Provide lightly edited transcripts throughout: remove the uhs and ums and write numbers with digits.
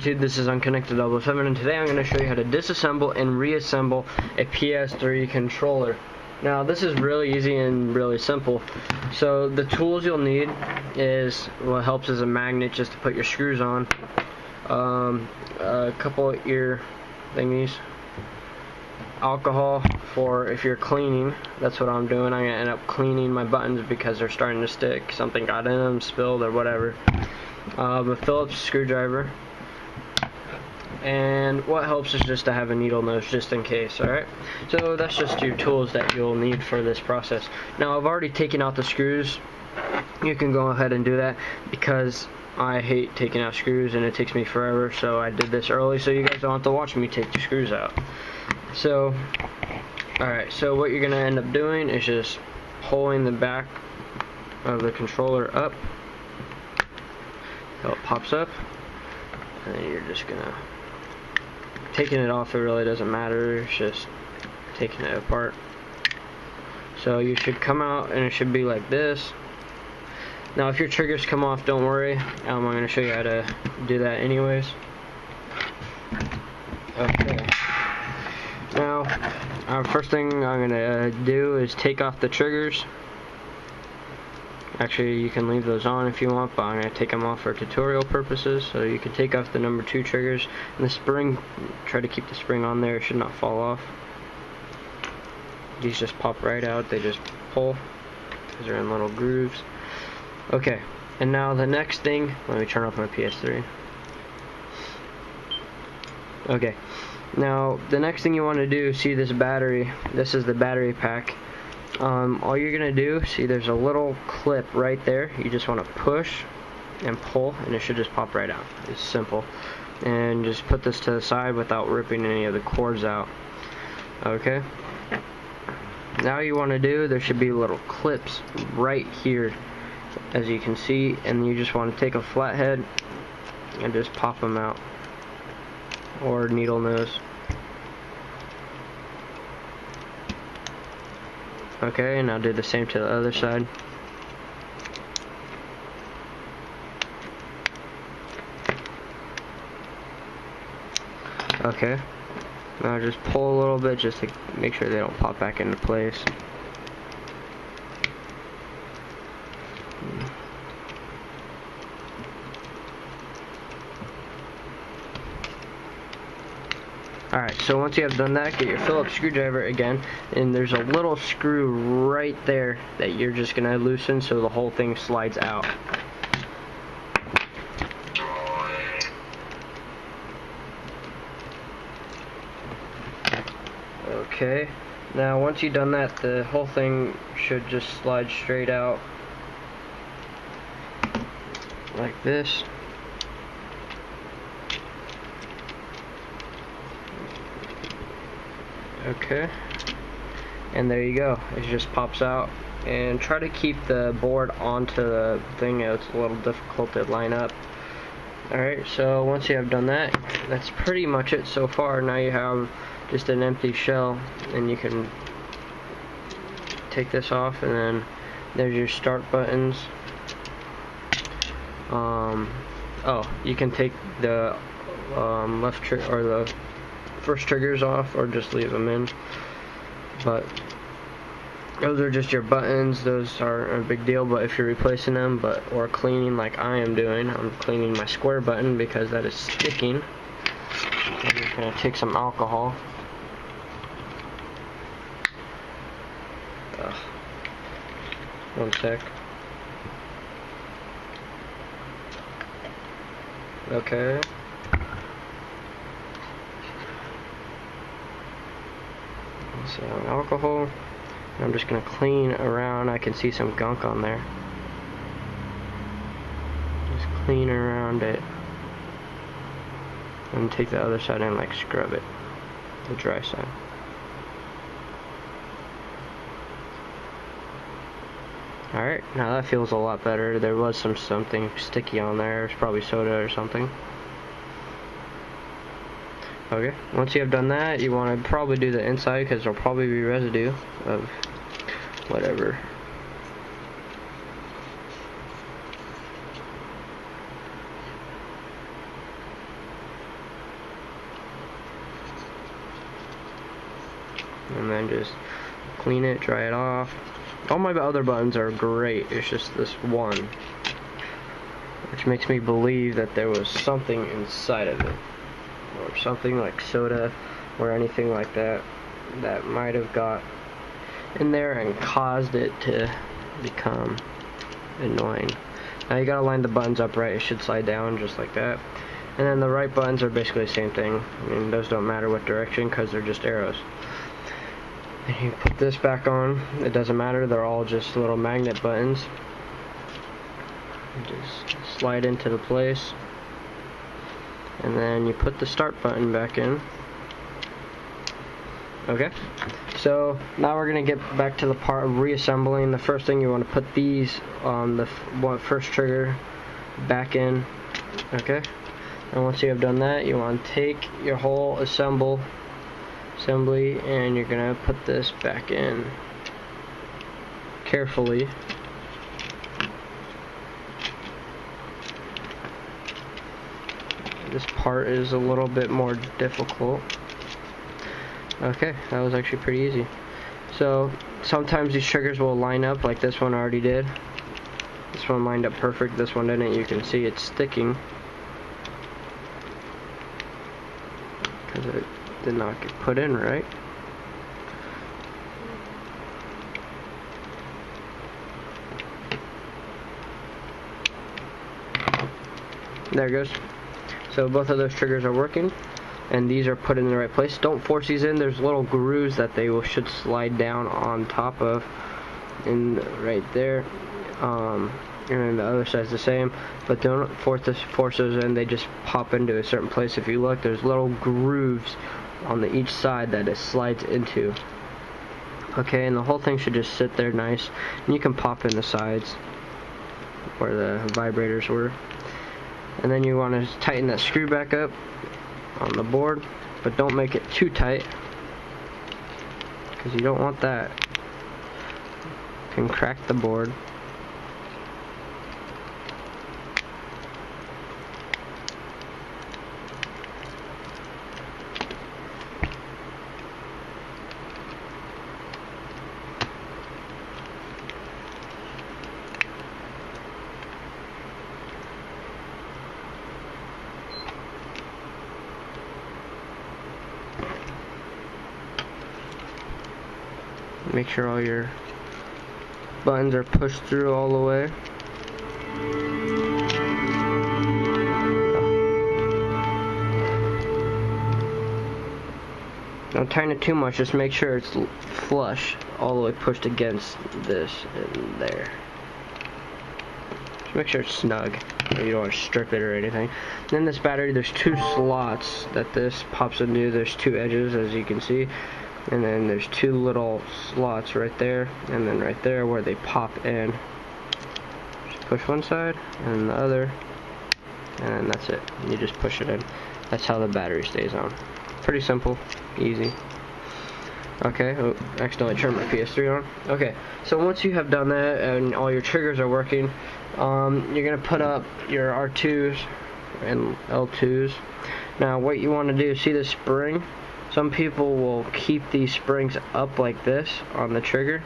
YouTube, this is Unconnected 007, and today I'm going to show you how to disassemble and reassemble a ps3 controller. Now this is really easy and really simple. So the tools you'll need is, what helps is a magnet just to put your screws on, a couple of ear thingies, alcohol for if you're cleaning. That's what I'm doing. I'm going to end up cleaning my buttons because they're starting to stick. Something got in them, spilled or whatever. A Phillips screwdriver. And what helps is just to have a needle nose just in case. Alright, so that's just your tools that you'll need for this process. Now I've already taken out the screws. You can go ahead and do that because I hate taking out screws and it takes me forever, so I did this early so you guys don't have to watch me take the screws out. So alright, so what you're going to end up doing is just pulling the back of the controller up till it pops up, and then you're just gonna taking it off. It really doesn't matter, it's just taking it apart. So you should come out and it should be like this. Now if your triggers come off, don't worry, I'm going to show you how to do that anyways. Okay, now first thing I'm going to do is take off the triggers. Actually, you can leave those on if you want, but I'm going to take them off for tutorial purposes. So you can take off the number 2 triggers, and the spring, try to keep the spring on there, it should not fall off. These just pop right out, they just pull because they're in little grooves. Okay, and now the next thing, let me turn off my PS3. Okay, now the next thing you want to do, see this battery, this is the battery pack. All you're gonna do, see there's a little clip right there, you just want to push and pull and it should just pop right out. It's simple. And just put this to the side without ripping any of the cords out. Okay, now you want to do, there should be little clips right here as you can see, and you just want to take a flathead and just pop them out, or needle nose. Okay, and I'll do the same to the other side. Okay, now just pull a little bit just to make sure they don't pop back into place. Alright, so once you have done that, get your Phillips screwdriver again, and there's a little screw right there that you're just going to loosen so the whole thing slides out. Okay, now once you've done that, the whole thing should just slide straight out like this. Okay, and there you go, it just pops out. And try to keep the board onto the thing, it's a little difficult to line up. Alright, so once you have done that, that's pretty much it so far. Now you have just an empty shell, and you can take this off, and then there's your start buttons. Oh, you can take the left trigger or the first triggers off, or just leave them in, but those are just your buttons. Those aren't a big deal, but if you're replacing them or cleaning like I am doing, I'm cleaning my square button because that is sticking. I'm just going to take some alcohol. One sec. Okay. So alcohol, and I'm just going to clean around. I can see some gunk on there. Just clean around it. And take the other side and like scrub it. The dry side. Alright, now that feels a lot better. There was something sticky on there. It's probably soda or something. Okay, once you have done that, you want to probably do the inside because there'll probably be residue of whatever. and then just clean it, dry it off. All my other buttons are great, it's just this one, which makes me believe that there was something inside of it, or something like soda or anything like that that might have got in there and caused it to become annoying. Now you gotta line the buttons up right, it should slide down just like that. And then the right buttons are basically the same thing. I mean, those don't matter what direction because they're just arrows. And you put this back on, it doesn't matter, they're all just little magnet buttons. Just slide into the place. And then you put the start button back in. Okay, so now we're going to get back to the part of reassembling. The first thing, you want to put these on the first trigger back in. Okay, and once you have done that, you want to take your whole assembly and you're going to put this back in carefully. This part is a little bit more difficult. Okay, that was actually pretty easy. So sometimes these triggers will line up, like this one already did. This one lined up perfect, this one didn't. You can see it's sticking because it did not get put in right. There it goes. So both of those triggers are working, and these are put in the right place. Don't force these in. There's little grooves that they should slide down on top of, and right there. And then the other side's the same, but don't force those in. They just pop into a certain place. If you look, there's little grooves on each side that it slides into. Okay, and the whole thing should just sit there nice, and you can pop in the sides where the vibrators were. And then you want to tighten that screw back up on the board, but don't make it too tight because you don't want that. You can crack the board. Make sure all your buttons are pushed through all the way. Don't tighten it too much, just make sure it's flush all the way pushed against this and there. Just make sure it's snug. You don't want to strip it or anything. And then this battery, there's two slots that this pops into. There's two edges, as you can see. And then there's two little slots right there and then right there where they pop in. Just push one side and the other, and then that's it. You just push it in. That's how the battery stays on. Pretty simple, easy. Okay, oh, accidentally turned my ps3 on. Okay, so once you have done that and all your triggers are working, you're gonna put up your R2s and L2s. Now what you want to do, see the spring? Some people will keep these springs up like this on the trigger.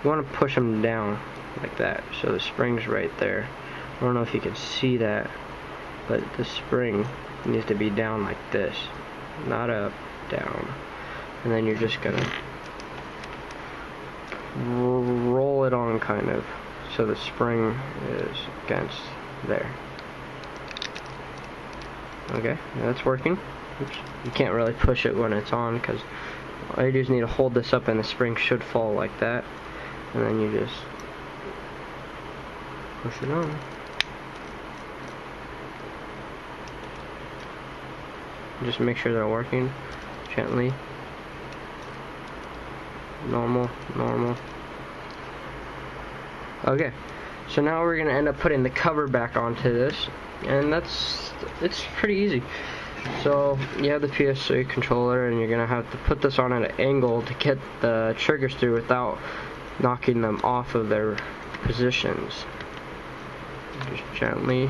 You want to push them down like that, so the spring's right there. I don't know if you can see that, but the spring needs to be down like this, not up, down. And then you're just gonna roll it on kind of, so the spring is against there. Okay, that's working. Oops. You can't really push it when it's on because all you do is need to hold this up and the spring should fall like that, and then you just push it on. Just make sure they're working gently. Normal, normal. Okay, so now we're gonna end up putting the cover back onto this, and it's pretty easy. So you have the ps3 controller, and you're gonna have to put this on at an angle to get the triggers through without knocking them off of their positions. Just gently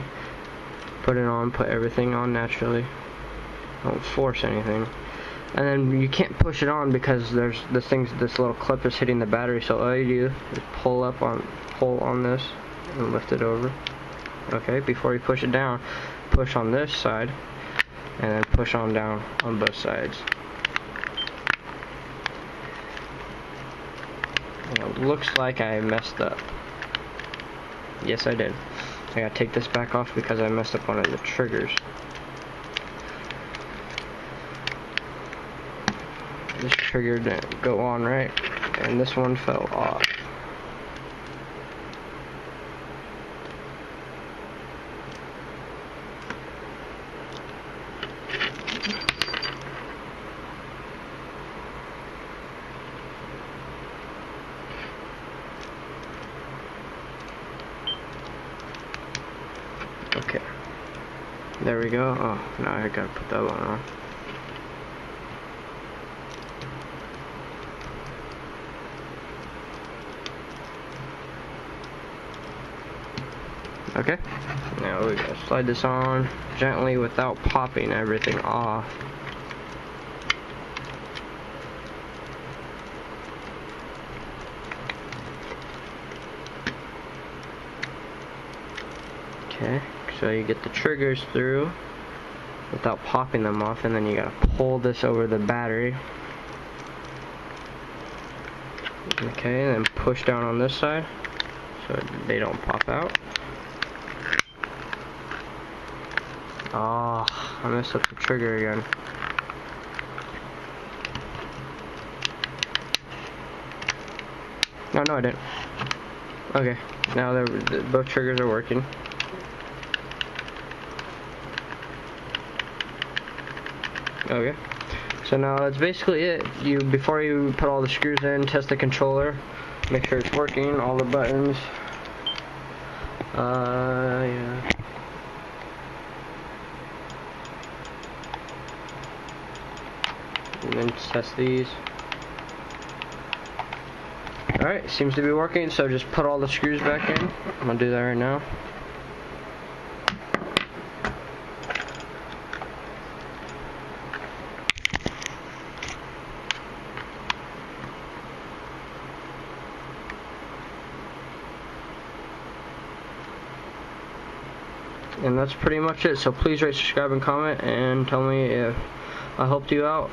put it on, put everything on naturally. Don't force anything. and then you can't push it on because there's this little clip is hitting the battery. So all you do is pull on this and lift it over. Okay, before you push it down, push on this side and then push on down on both sides. And it looks like I messed up. Yes, I did. I gotta take this back off because I messed up one of the triggers. This trigger didn't go on right, and this one fell off. Okay, there we go. Oh, now I gotta put that one on. Okay, now we gotta slide this on gently without popping everything off. Okay, so you get the triggers through without popping them off, and then you gotta pull this over the battery. Okay, and then push down on this side so they don't pop out. Oh, I messed up the trigger again. No, I didn't. Okay, now both triggers are working. Okay, so now that's basically it. Before you put all the screws in, test the controller, make sure it's working, all the buttons. Yeah. And then test these. Alright, seems to be working, so just put all the screws back in. I'm gonna do that right now. And that's pretty much it. So please rate, subscribe, and comment, and tell me if I helped you out.